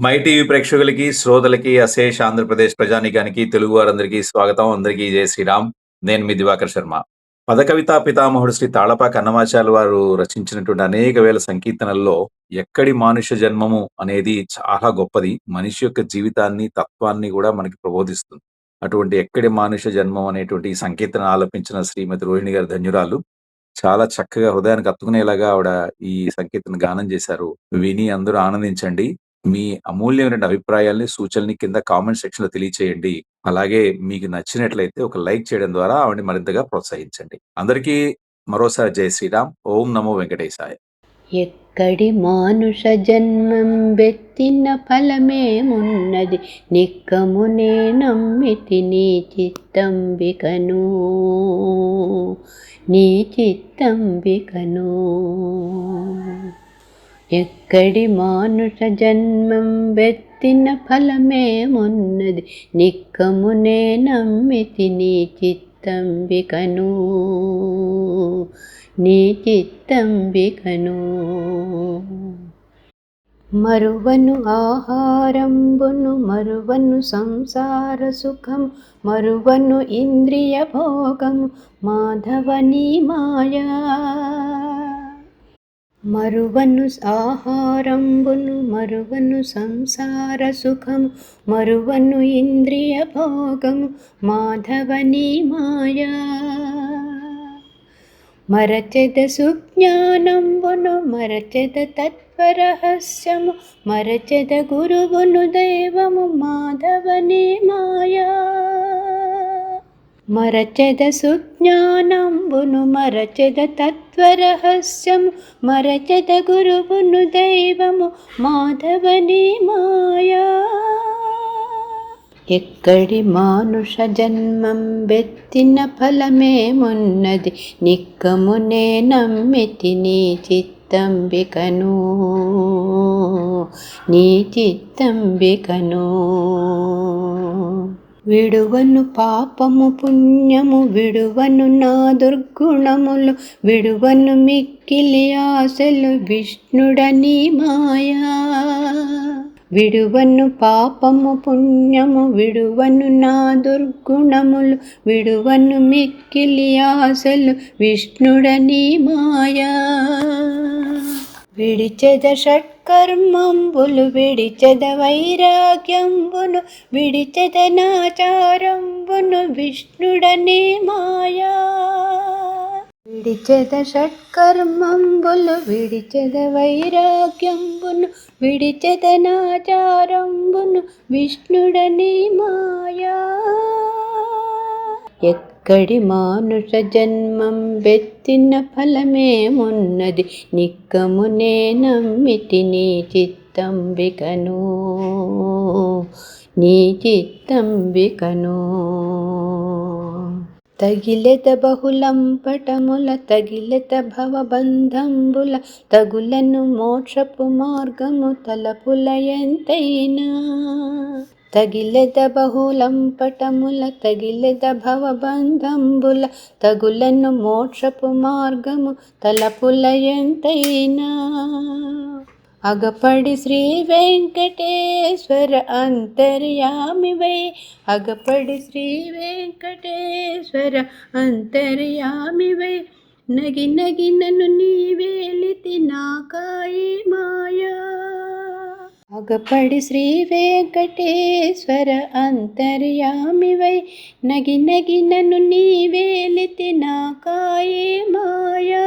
My TV ప్రేక్షకులకి, శ్రోతలకి, అశేష ఆంధ్రప్రదేశ్ ప్రజానీకానికి, తెలుగు వారందరికీ స్వాగతం. అందరికీ జై శ్రీరామ్. నేను మీ దివాకర్ శర్మ. పదకవితా పితామహుడు శ్రీ తాళపాక అన్నమాచార్యులు వారు రచించినటువంటి అనేక వేల సంకీర్తనల్లో ఎక్కడి మానుష జన్మము అనేది చాలా గొప్పది. మనిషి యొక్క జీవితాన్ని, తత్వాన్ని కూడా మనకి ప్రబోధిస్తుంది. అటువంటి ఎక్కడి మానుష జన్మం అనేటువంటి ఈ సంకీర్తన ఆలపించిన శ్రీమతి రోహిణి గారు ధన్యురాలు. చాలా చక్కగా హృదయానికి హత్తుకునేలాగా ఆవిడ ఈ సంకీర్తన గానం చేశారు. విని అందరూ ఆనందించండి. మీ అమూల్యమైన అభిప్రాయాల్ని, సూచనల్ని కింద కామెంట్ సెక్షన్ లో తెలియచేయండి. అలాగే మీకు నచ్చినట్లయితే ఒక లైక్ చేయడం ద్వారా ఆవిడని మరింతగా ప్రోత్సహించండి. అందరికీ మరోసారి జై శ్రీరామ్. ఓం నమో వెంకటేశాయ. ఎక్కడి మానుష జన్మం బెత్తిన ఫలమేమున్నది, నిక్కమునే నమ్మితి నీ చిత్తంబికను, నీ చిత్తంబికను. ఎక్కడి మానుష జన్మం బెత్తిన ఫలమేమున్నది, నిక్కమునే నమ్మితి నీ చిత్తంబికను, నీ చిత్తంబికను. మరువను ఆహారంబును, మరువను సంసార సుఖం, మరువను ఇంద్రియ భోగం, మాధవ నీ మాయా. మరువను ఆహారంబును, మరువను సంసార సుఖం, మరువను ఇంద్రియ భోగం, మాధవ నీ మాయా. మరచెద సుజ్ఞానంబును, మరచెద తత్వరహస్యము, మరచెద గురువును దైవము, మాధవ నీ మాయా. మరచెద సుజ్ఞానంబును, మరచెద తత్వరహస్యము, మరచెద గురువును దైవము, మాధవ నీ మాయా. ఎక్కడి మానుష జన్మం బెత్తిన ఫలమేమున్నది, నిక్కమునే నమ్మితి నీ చిత్తంబికను, నీ చిత్తంబికను. విడువను పాపము పుణ్యము, విడువను నా దుర్గుణములు, విడువను మిక్కిలి ఆశలు, విష్ణుడ నీ మాయా. విడువను పాపము పుణ్యము, విడువను నా దుర్గుణములు, విడువను మిక్కిలి ఆశలు, విష్ణుడ నీ మాయా. విడిచెద షట్కర్మంబులు, విడిచెద వైరాగ్యంబును, విడిచెద నాచారంబును, విష్ణుడ నీ మాయా. విడిచెద షట్కర్మంబులు, విడిచెద వైరాగ్యంబును, విడిచెద నాచారంబును, విష్ణుడ నీ మాయా. ఎక్కడి మానుష జన్మం బెత్తిన ఫలమేమున్నది, నిక్కమునే నమ్మితి నీ చిత్తంబికను, నీ చిత్తంబికను. తగిలెత బహుళం పటముల, తగిలెత భవబంధంబుల, తగులను మోక్షపు మార్గము తలపుల ఎంతైనా. తగిలెద బహుళం పటముల, తగిలెద భవబంధంబుల, తగులను మోక్షపు మార్గము తలపుల ఎంతైనా. అగపడి శ్రీ వెంకటేశ్వర అంతర్యామివై, అగపడి శ్రీ వెంకటేశ్వర అంతర్యామివై, నగి నగి నన్ను నీవేలితి నాకాయి మాయా. అగపడి శ్రీ వెంకటేశ్వర అంతర్యామివై, నగి నగి నన్ను నీవేలితి నాకాయి మాయా.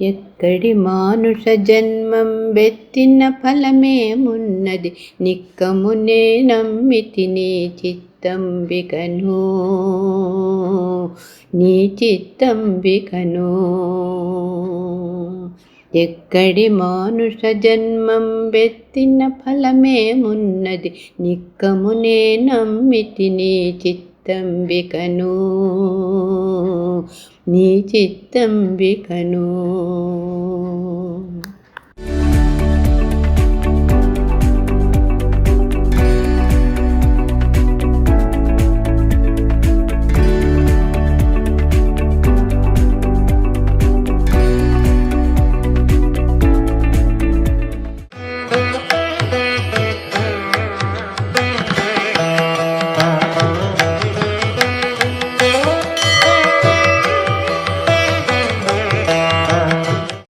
ఎక్కడి మానుష జన్మం బెత్తిన ఫలమేమున్నది, నిక్కమునే నమ్మితి నీ చిత్తంబికను, నీ చిత్తంబికను. ఎక్కడి మానుష జన్మం బెత్తిన ఫలమేమున్నది, నిక్కమునే నమ్మితి నీ చిత్తంబికను, నీ చిత్తంబికను.